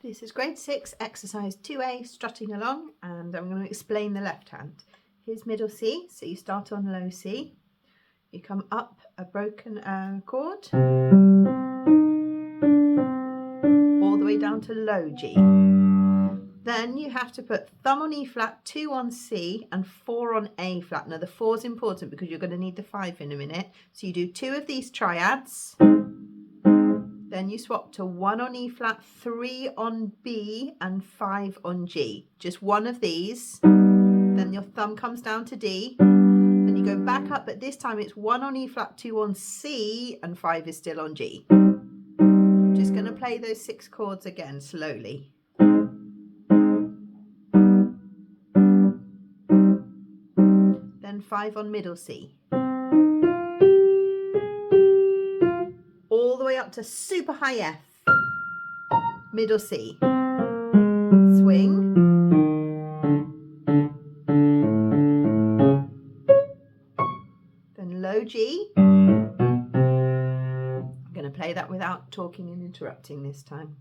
This is grade 6, exercise 2A, strutting along, and I'm going to explain the left hand. Here's middle C, so you start on low C, you come up a broken chord, all the way down to low G. Then you have to put thumb on E flat, 2 on C, and 4 on A flat. Now the 4 is important because you're going to need the 5 in a minute. So you do 2 of these triads. Then you swap to 1 on E flat, 3 on B, and 5 on G. Just one of these. Then your thumb comes down to D. Then you go back up, but this time it's 1 on E flat, 2 on C, and 5 is still on G. Just going to play those 6 chords again slowly. Then 5 on middle C. All the way up to super high F, middle C, swing, then low G. I'm going to play that without talking and interrupting this time.